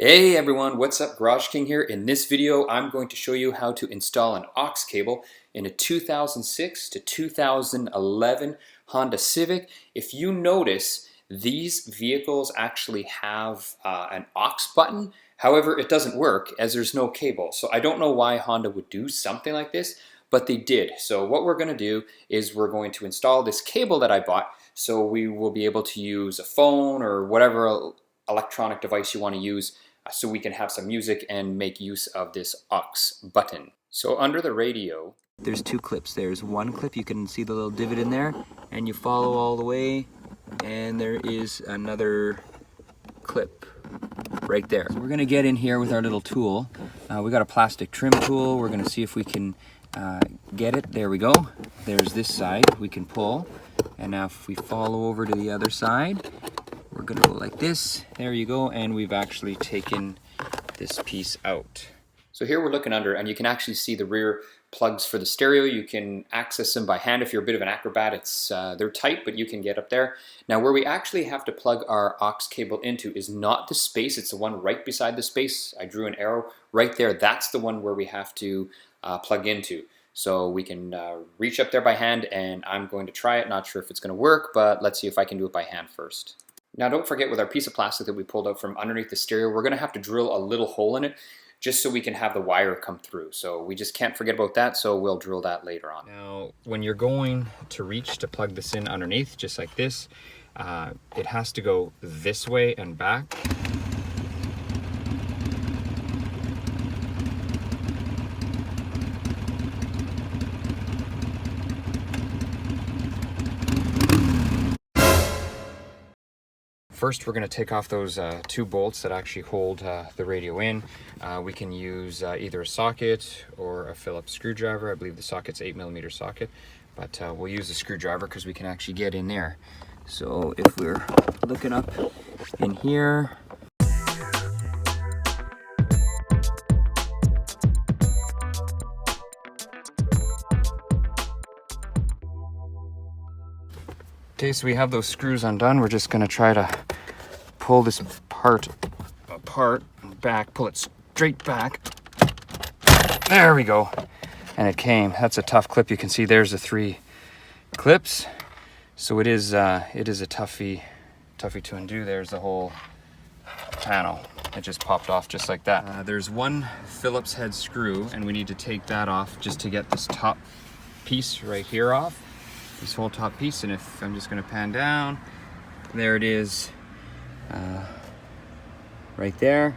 Hey everyone, what's up? GarageKing here. In this video, I'm going to show you how to install an aux cable in a 2006 to 2011 Honda Civic. If you notice, these vehicles actually have an aux button. However, it doesn't work as there's no cable. So I don't know why Honda would do something like this, but they did. So what we're going to do is we're going to install this cable that I bought, so we will be able to use a phone or whatever electronic device you want to use, so we can have some music and make use of this aux button. So under the radio, there's two clips. There's one clip, you can see the little divot in there, and you follow all the way, and there is another clip right there. So we're gonna get in here with our little tool. We got a plastic trim tool. We're gonna see if we can get it. There we go. There's this side we can pull, and now if we follow over to the other side, we're gonna go like this. There you go, and we've actually taken this piece out. So here we're looking under, and you can actually see the rear plugs for the stereo. You can access them by hand. If you're a bit of an acrobat, they're tight, but you can get up there. Now where we actually have to plug our aux cable into is not the space, it's the one right beside the space. I drew an arrow right there. That's the one where we have to plug into. So we can reach up there by hand, and I'm going to try it. Not sure if it's gonna work, but let's see if I can do it by hand first. Now don't forget, with our piece of plastic that we pulled out from underneath the stereo, we're going to have to drill a little hole in it just so we can have the wire come through. So we just can't forget about that, so we'll drill that later on. Now when you're going to reach to plug this in underneath, just like this, it has to go this way and back. First, we're going to take off those two bolts that actually hold the radio in. We can use either a socket or a Phillips screwdriver. I believe the socket's 8mm socket, but we'll use a screwdriver because we can actually get in there. So if we're looking up in here, okay, so we have those screws undone. We're just going to try to pull this part apart and back, pull it straight back. There we go. And it came. That's a tough clip. You can see there's the three clips. So it is a toughie to undo. There's the whole panel. It just popped off just like that. There's one Phillips head screw, and we need to take that off just to get this top piece right here off. This whole top piece. And if I'm just going to pan down, there it is, right there.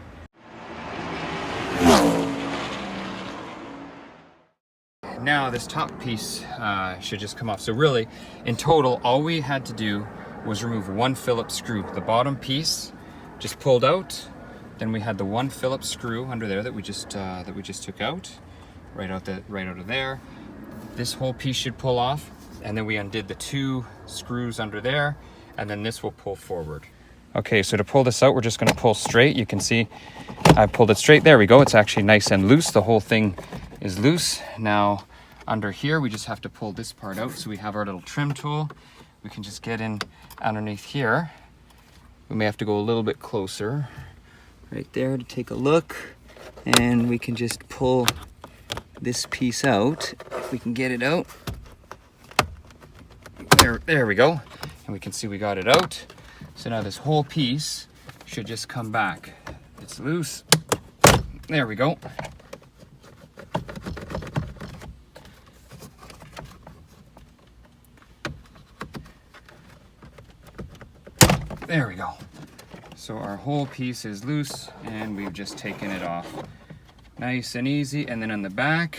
Now this top piece should just come off. So really, in total, all we had to do was remove one Phillips screw. The bottom piece just pulled out. Then we had the one Phillips screw under there that we just took out, right out of there. This whole piece should pull off. And then we undid the two screws under there, and then this will pull forward. Okay, so to pull this out, we're just going to pull straight. You can see I pulled it straight. There we go. It's actually nice and loose. The whole thing is loose. Now under here, we just have to pull this part out. So we have our little trim tool. We can just get in underneath here. We may have to go a little bit closer right there to take a look, and we can just pull this piece out. If we can get it out. There we go, and we can see we got it out. So now this whole piece should just come back. It's loose. There we go. There we go. So our whole piece is loose, and we've just taken it off. Nice and easy. And then on the back,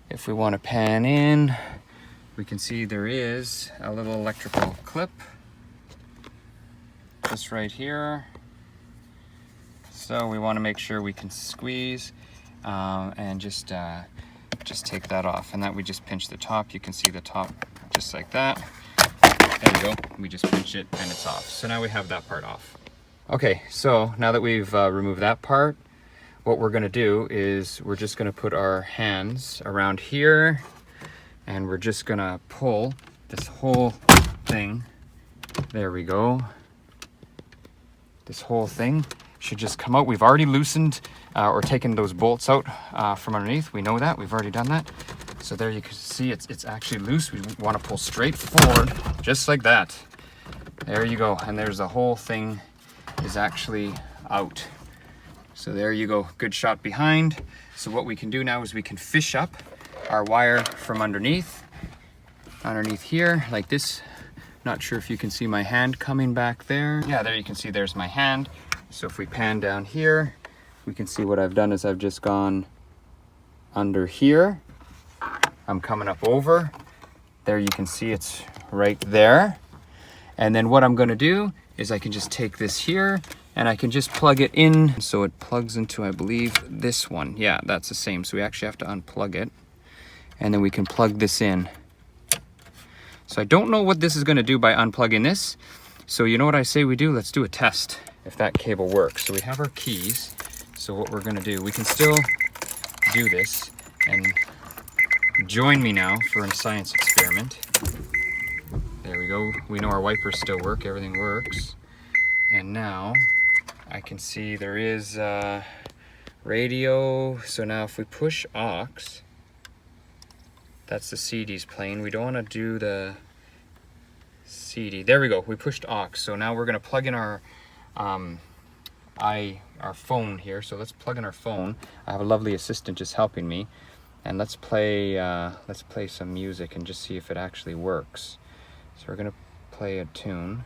if we want to pan in, we can see there is a little electrical clip just right here. So we want to make sure we can squeeze and just take that off. And that we just pinch the top. You can see the top just like that. There you go. We just pinch it and it's off. So now we have that part off. Okay, so now that we've removed that part, what we're going to do is we're just going to put our hands around here, and we're just gonna pull this whole thing. There we go. This whole thing. should just come out. We've already loosened or taken those bolts out from underneath. We know that, we've already done that. So there you can see it's actually loose. We want to pull straight forward, just like that. There you go, and there's the whole thing is actually out. So there you go, good shot behind. So what we can do now is we can fish up our wire from underneath here, like this. Not sure if you can see my hand coming back there. Yeah, there you can see there's my hand. So if we pan down here, we can see what I've done is I've just gone under here. I'm coming up over. There you can see it's right there. And then what I'm gonna do is I can just take this here and I can just plug it in. So it plugs into, I believe, this one. Yeah, that's the same. So we actually have to unplug it. And then we can plug this in. So I don't know what this is gonna do by unplugging this. So you know what I say we do? Let's do a test if that cable works. So we have our keys. So what we're gonna do, we can still do this, and join me now for a science experiment. There we go. We know our wipers still work, everything works. And now I can see there is radio. So now if we push aux, that's the CD's playing. We don't want to do the CD. There we go. We pushed aux. So now we're going to plug in our phone here. So let's plug in our phone. I have a lovely assistant just helping me, and let's play some music and just see if it actually works. So we're going to play a tune.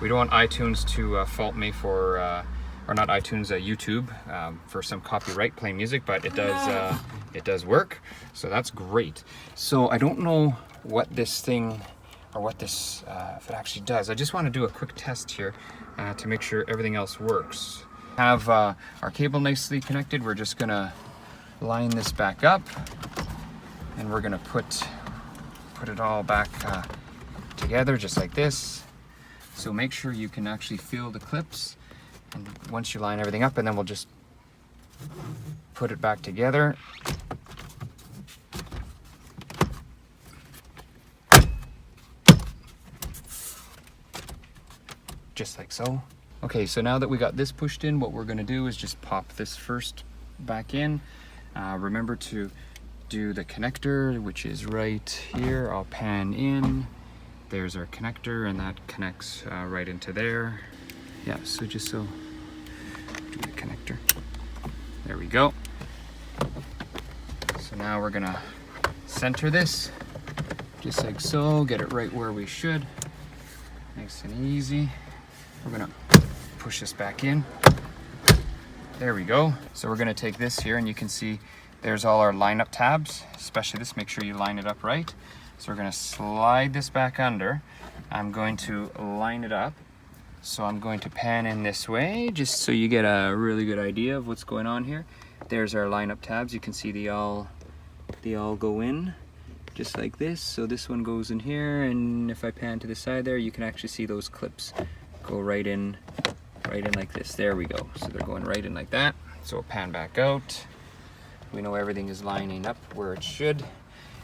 We don't want iTunes to fault me for, or not iTunes, YouTube, for some copyright playing music, but it does work, so that's great. So I don't know what this thing, or what this, if it actually does. I just want to do a quick test here to make sure everything else works. Have our cable nicely connected. We're just gonna line this back up, and we're gonna put it all back together just like this. So make sure you can actually feel the clips, and once you line everything up, and then we'll just put it back together. Just like so. Okay, so now that we got this pushed in, what we're gonna do is just pop this first back in. Remember to do the connector, which is right here. I'll pan in. There's our connector, and that connects right into there. Yeah, so just so, do the connector. There we go. So now we're gonna center this, just like so, get it right where we should. Nice and easy. We're gonna push this back in. There we go. So we're gonna take this here, and you can see there's all our lineup tabs, especially this, make sure you line it up right. So we're gonna slide this back under. I'm going to line it up. So I'm going to pan in this way, just so you get a really good idea of what's going on here. There's our lineup tabs. You can see they all go in, just like this. So this one goes in here, and if I pan to the side there, you can actually see those clips go right in like this. There we go. So they're going right in like that. So we'll pan back out. We know everything is lining up where it should.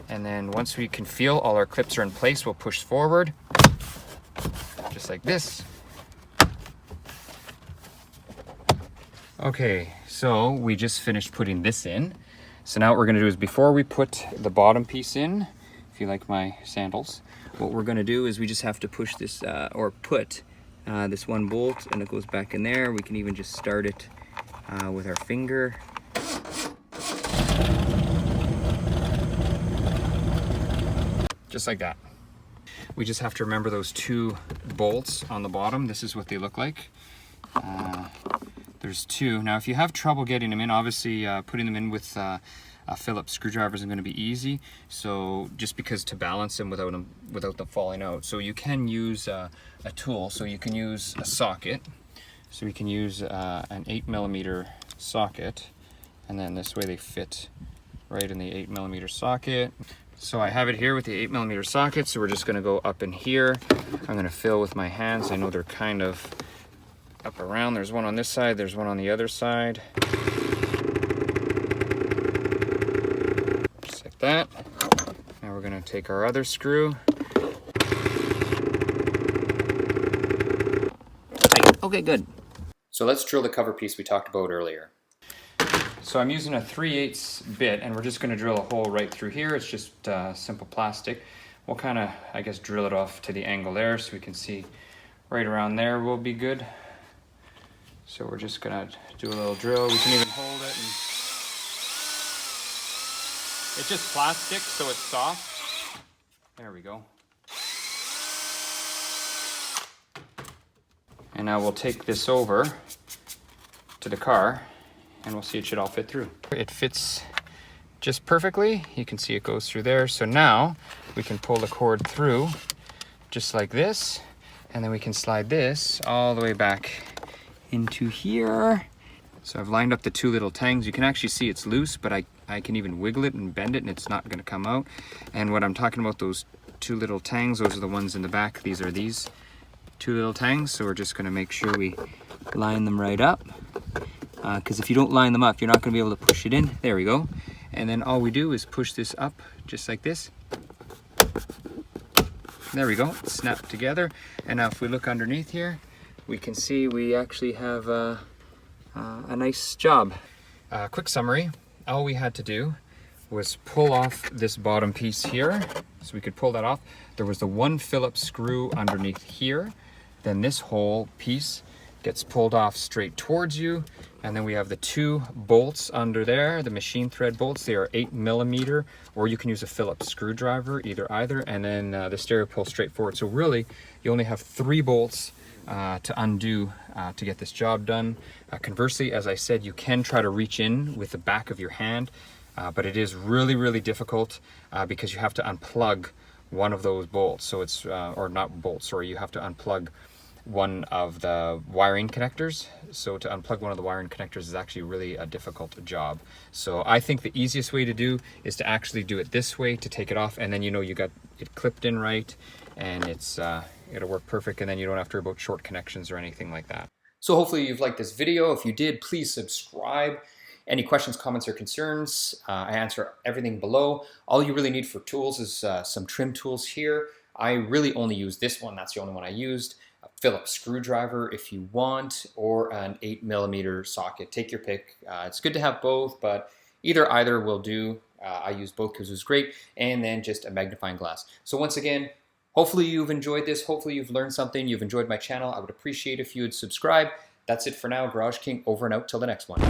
And then once we can feel all our clips are in place, we'll push forward, just like this. Okay, so we just finished putting this in. So now what we're gonna do is, before we put the bottom piece in, if you like my sandals, what we're gonna do is we just have to push this, or put this one bolt, and it goes back in there. We can even just start it with our finger. Just like that. We just have to remember those two bolts on the bottom. This is what they look like. There's two. Now if you have trouble getting them in, obviously putting them in with a Phillips screwdriver isn't going to be easy. So just because to balance them without them falling out. So you can use a tool. So you can use a socket. So we can use an 8mm socket, and then this way they fit right in the 8mm socket. So I have it here with the 8mm socket, so we're just gonna go up in here. I'm gonna fill with my hands. I know they're kind of up around. There's one on this side, there's one on the other side. Just like that. Now we're gonna take our other screw. Okay, good. So let's drill the cover piece we talked about earlier. So I'm using a 3/8 bit, and we're just going to drill a hole right through here. It's just simple plastic. We'll kind of, I guess, drill it off to the angle there so we can see right around there will be good. So we're just going to do a little drill. We can even hold it. And it's just plastic, so it's soft. There we go. And now we'll take this over to the car, and we'll see it should all fit through. It fits just perfectly. You can see it goes through there. So now we can pull the cord through just like this, and then we can slide this all the way back into here. So I've lined up the two little tangs. You can actually see it's loose, but I can even wiggle it and bend it and it's not going to come out. And what I'm talking about, those two little tangs, those are the ones in the back. These are these two little tangs. So we're just going to make sure we line them right up, because if you don't line them up, you're not going to be able to push it in. There we go. And then all we do is push this up just like this. There we go, snap together. And now if we look underneath here, we can see we actually have a nice job. Quick summary, all we had to do was pull off this bottom piece here. So we could pull that off. There was the one Phillips screw underneath here. Then this whole piece gets pulled off straight towards you. And then we have the two bolts under there, the machine thread bolts. They are 8mm, or you can use a Phillips screwdriver, either. And then the stereo pulls straight forward. So really, you only have 3 bolts to undo to get this job done. Conversely, as I said, you can try to reach in with the back of your hand, but it is really difficult because you have to unplug one of those bolts. So it's, or not bolts, sorry, you have to unplug one of the wiring connectors. So to unplug one of the wiring connectors is actually really a difficult job. So I think the easiest way to do is to actually do it this way, to take it off, and then you know you got it clipped in right, and it's it'll work perfect, and then you don't have to worry about short connections or anything like that. So hopefully you've liked this video. If you did, please subscribe. Any questions, comments, or concerns, I answer everything below. All you really need for tools is some trim tools here. I really only use this one. That's the only one I used. A Phillips screwdriver if you want, or an 8mm socket. Take your pick. It's good to have both, but either will do. I use both because it was great. And then just a magnifying glass. So once again, hopefully you've enjoyed this. Hopefully you've learned something. You've enjoyed my channel. I would appreciate if you would subscribe. That's it for now. GarageKing over and out till the next one.